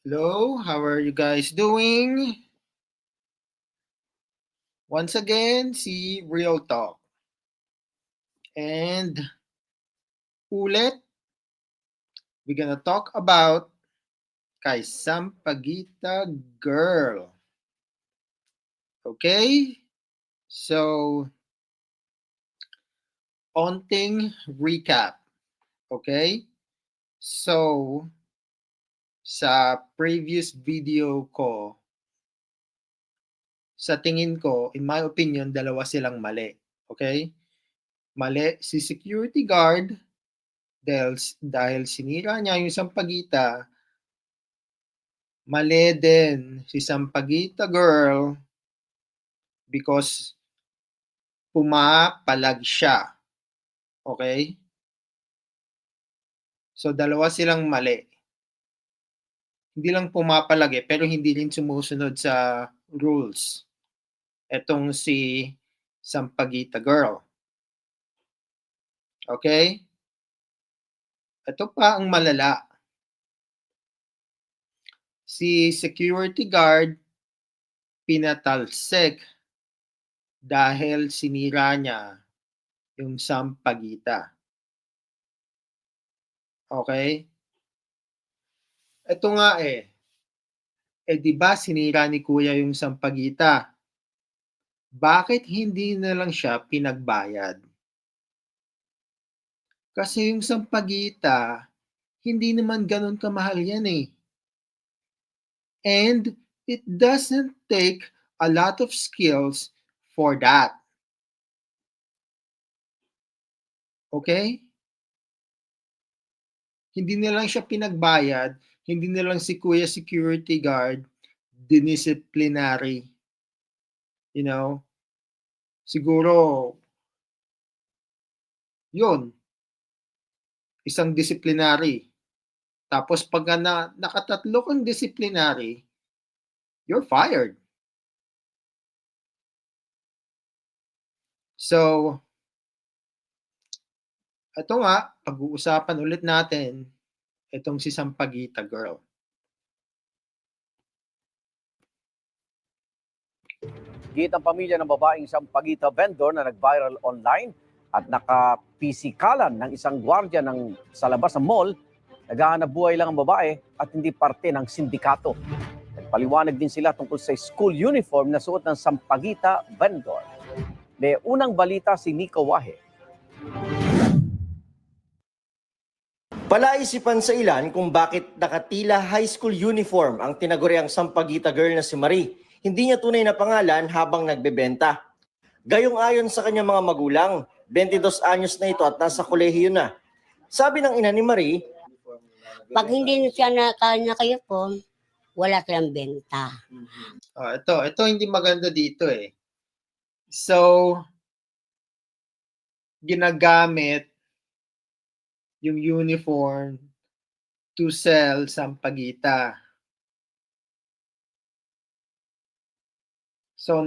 Hello, how are you guys doing? Once again, si Real Talk. And ulit, we're gonna talk about kay Sampaguita Girl. Okay? So, onting recap. Okay? So, sa previous video ko, sa tingin ko, in my opinion, dalawa silang mali. Okay? Mali si security guard dahil sinira niya yung Sampaguita. Mali din si Sampaguita Girl because pumapalag siya. Okay? So, dalawa silang mali. Hindi lang pumapalag pero hindi rin sumusunod sa rules. Etong si Sampaguita Girl. Okay? Ito pa ang malala. Si security guard pinatalsik dahil sinira niya yung Sampaguita. Okay? Ito nga di ba sinira ni Kuya yung Sampaguita? Bakit hindi na lang siya pinagbayad? Kasi yung Sampaguita, hindi naman ganun kamahal yan And it doesn't take a lot of skills for that. Okay? Hindi na lang siya pinagbayad, hindi na lang si Kuya Security Guard dinisciplinary. You know? Siguro, yun, isang disciplinary. Tapos pag nakatatlo kang disciplinary, you're fired. So, ito nga, pag-uusapan ulit natin itong si Sampaguita Girl. Git ang pamilya ng babaeng Sampaguita vendor na nag-viral online at nakapisikalan ng isang gwardya sa labas ng mall. Naghahanap buhay lang ang babae at hindi parte ng sindikato. Nagpaliwanag din sila tungkol sa school uniform na suot ng Sampaguita vendor. May unang balita si Nico Wahe. Palaisipan sa ilan kung bakit nakatila high school uniform ang tinaguriang Sampaguita girl na si Marie. Hindi niya tunay na pangalan habang nagbebenta. Gayong ayon sa kanyang mga magulang, 22 anyos na ito at nasa kolehiyo na. Sabi ng ina ni Marie, pag hindi siya naka-uniform, wala silang benta. Ito hindi maganda dito So, ginagamit yung uniform to sell Sampaguita. So,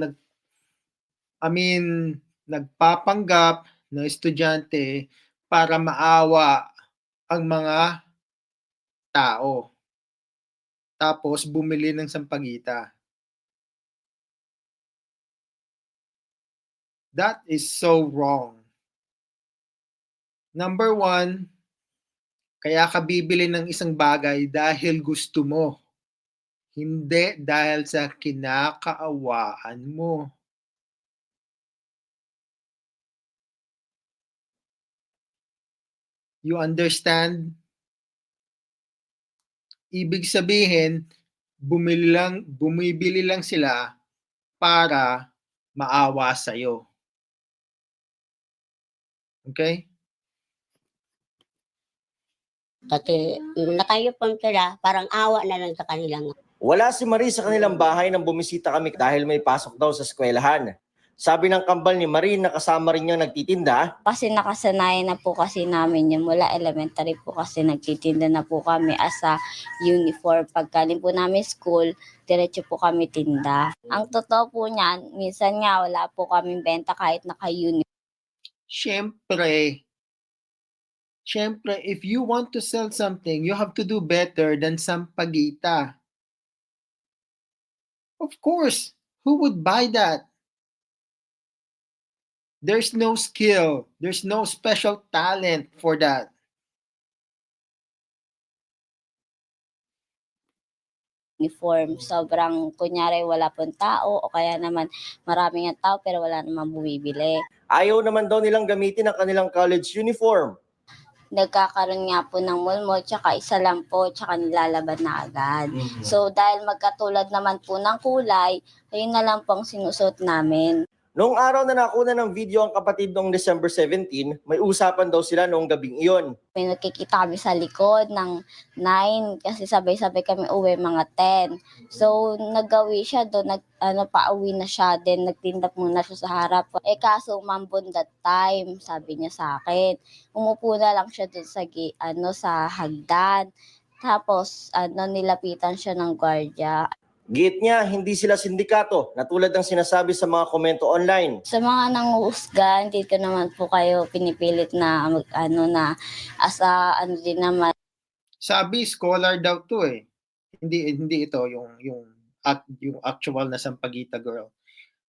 nagpapanggap ng estudyante para maawa ang mga tao. Tapos, bumili ng Sampaguita. That is so wrong. Number one, kaya ka bibili ng isang bagay dahil gusto mo. Hindi dahil sa kinakaawaan mo. You understand? Ibig sabihin, bumibili lang sila para maawa sa'yo. Okay? Kasi naka-uniform sila, parang awa na lang sa kanilang. wala si Marie sa kanilang bahay nang bumisita kami dahil may pasok daw sa eskwelahan. Sabi ng kambal ni Marie na kasama rin niyang nagtitinda, Kasi nakasanayan na po kasi namin yun. Mula elementary po kasi nagtitinda na po kami as a uniform. Pagkaling po namin school, diretso po kami tinda. Ang totoo po niyan, minsan nga wala po kaming benta kahit naka-uniform. Siyempre, if you want to sell something, you have to do better than Sampaguita. Of course, who would buy that? There's no skill. There's no special talent for that. Uniform. Sobrang kunyari wala pong tao o kaya naman maraming ang tao pero wala namang bumibili. Ayaw naman daw nilang gamitin ang kanilang college uniform. Nagkakaroon nga po ng mulmol, tsaka isa lang po, tsaka nilalaban na agad. So dahil magkatulad naman po ng kulay, ayun na lang pong sinusot namin. Noong araw na nakuna ng video ang kapatid noong December 17, may usapan daw sila noong gabing iyon. May nakikita kami sa likod ng 9 kasi sabay-sabay kami uwi mga 10. So naggawi siya doon, pauwi na siya, then nagtinda muna siya sa harap. Kaso umambon that time, sabi niya sa akin. Umupo na lang siya doon sa hagdan. Tapos nilapitan siya ng gwardiya. Giit niya, hindi sila sindikato na tulad ng sinasabi sa mga komento online. Sa mga nanguhusga, hindi ko naman po kayo pinipilit na din naman. Sabi, scholar daw to eh. Hindi ito yung actual na Sampaguita girl.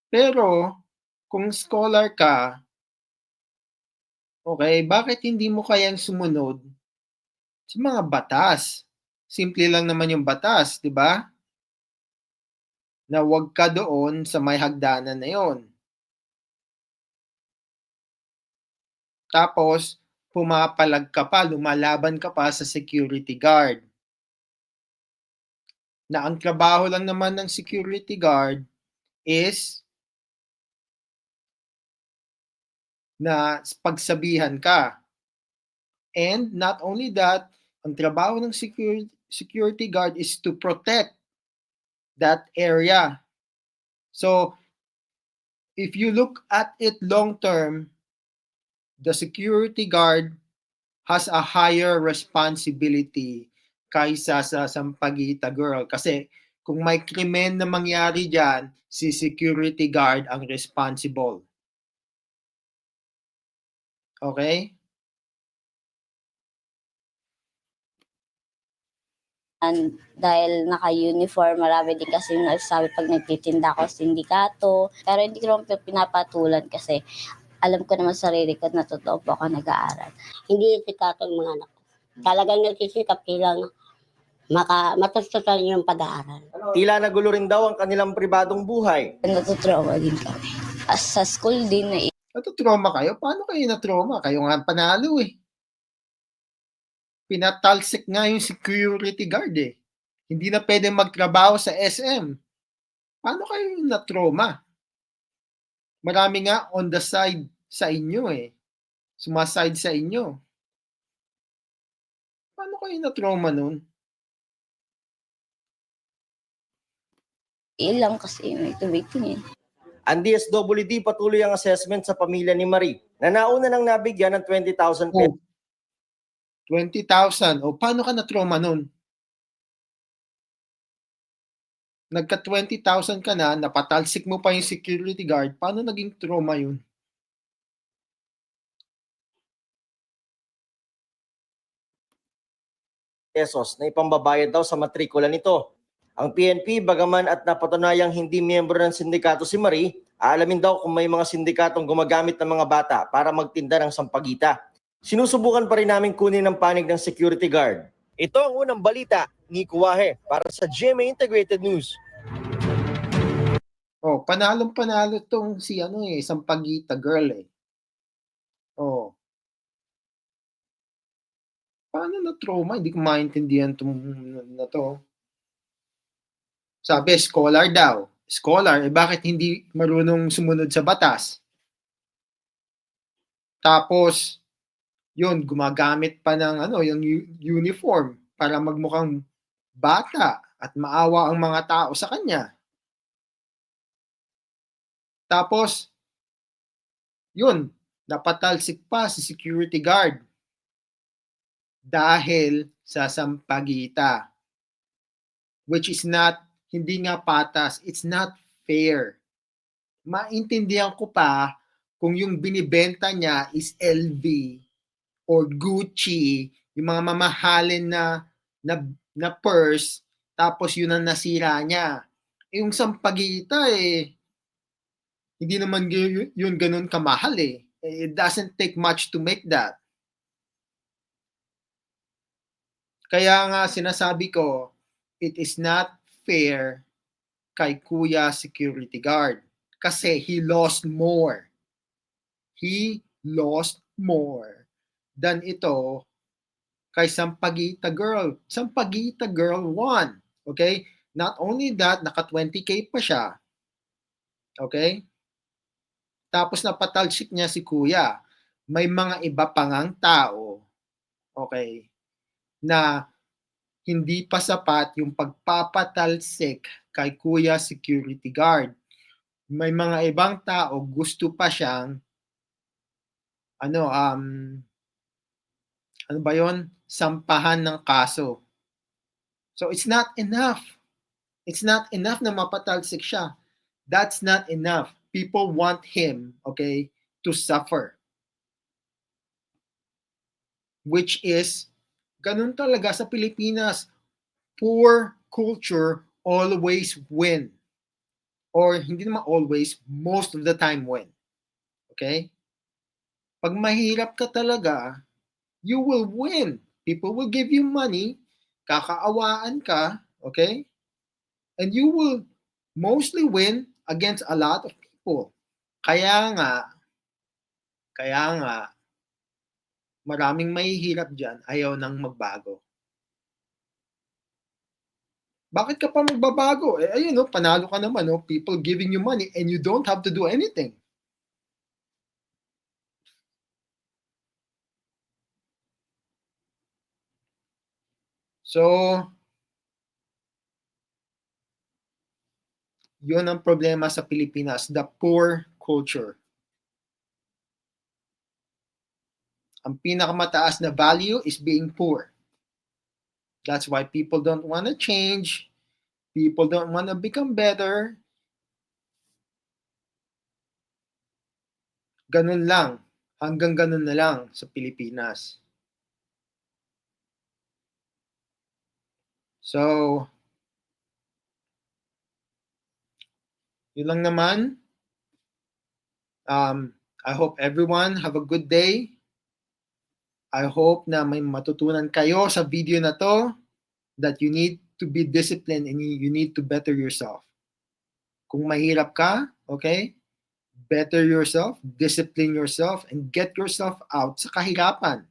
Pero kung scholar ka, okay, bakit hindi mo kayang sumunod sa mga batas? Simple lang naman yung batas, di ba? Na huwag ka doon sa may hagdanan na yon. Tapos, pumapalag ka pa, lumalaban ka pa sa security guard. Na ang trabaho lang naman ng security guard is na pagsabihan ka. And not only that, ang trabaho ng security guard is to protect that area. So, if you look at it long term, the security guard has a higher responsibility kaysa sa Sampaguita girl. Kasi kung may krimen na mangyari dyan, si security guard ang responsible. Okay? Dahil naka-uniform, marami din kasi nagsasabi pag nagtitinda ako sa sindikato. Pero hindi ko naman pinapatulan kasi alam ko naman sarili ko na totoo po ako nag-aaral. Hindi sikato yung mga anak ko. Talagang nagsisikap silang matustusan yung pag-aaral. Tila nagulo rin daw ang kanilang pribadong buhay. Natutrauma din kami. Sa school din na Natutrauma kayo? Paano kayo na-trauma? Kayo nga panalo eh. Pinatalsik nga yung security guard eh. Hindi na pwede magtrabaho sa SM. Paano kayo na-trauma? Marami nga on the side sa inyo eh. Sumaside sa inyo. Paano kayo na-trauma nun? ilang kasi may tumitingin. Ang DSWD patuloy ang assessment sa pamilya ni Marie na nauna nang nabigyan ng 20,000 pesos. 20,000. O paano ka na-trauma nun? Nagka 20,000 ka na, napatalsik mo pa yung security guard, paano naging trauma yun? Pesos na ipambabayad daw sa matrikula nito. Ang PNP, bagaman at napatunayang hindi miyembro ng sindikato si Marie, aalamin daw kung may mga sindikatong gumagamit ng mga bata para magtinda ng sampagita. Sinusubukan pa rin namin kunin ang panig ng security guard. Ito ang unang balita ni Kuwahe para sa GMA Integrated News. Oh, panalong-panalo tong si Sampaguita girl eh. Oh. Paano na trauma? Hindi ko maintindihan na to. Sabi, scholar daw. Scholar, bakit hindi marunong sumunod sa batas? Tapos, yun, gumagamit pa ng yung uniform para magmukhang bata at maawa ang mga tao sa kanya. Tapos, yun, napatalsik pa si security guard dahil sa sampagita, which is hindi nga patas, it's not fair. Maintindihan ko pa kung yung binibenta niya is LV or Gucci, yung mga mamahalin na purse, tapos yun ang nasira niya. Yung sampagita hindi naman yun ganun kamahal eh. It doesn't take much to make that. Kaya nga sinasabi ko, it is not fair kay Kuya Security Guard kasi he lost more. He lost more than ito kay Sampaguita Girl. Sampaguita Girl won. Okay? Not only that, naka 20K pa siya. Okay? Tapos napatalsik niya si Kuya. May mga iba pa ngang tao, okay, na hindi pa sapat yung pagpapatalsik kay Kuya Security Guard. May mga ibang tao gusto pa siyang ano ba yon? Sampahan ng kaso. So it's not enough. It's not enough na mapatalsik siya. That's not enough. People want him, okay, to suffer. Which is, ganun talaga sa Pilipinas. Poor culture always win. Or hindi naman always, most of the time win. Okay? Pag mahirap ka talaga, you will win. People will give you money, kakaawaan ka, okay? And you will mostly win against a lot of people. Kaya nga, maraming mahihirap dyan, ayaw nang magbago. Bakit ka pa magbabago? Ayun, no, panalo ka naman, no? People giving you money and you don't have to do anything. So, yun ang problema sa Pilipinas, the poor culture. Ang pinakamataas na value is being poor. That's why people don't want to change. People don't want to become better. Ganun lang. Hanggang ganun na lang sa Pilipinas. So, yun lang naman. I hope everyone have a good day. I hope na may matutunan kayo sa video na to that you need to be disciplined and you need to better yourself. Kung mahirap ka, okay? Better yourself, discipline yourself, and get yourself out sa kahirapan.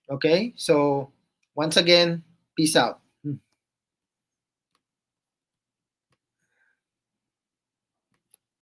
Okay? So, once again, peace out.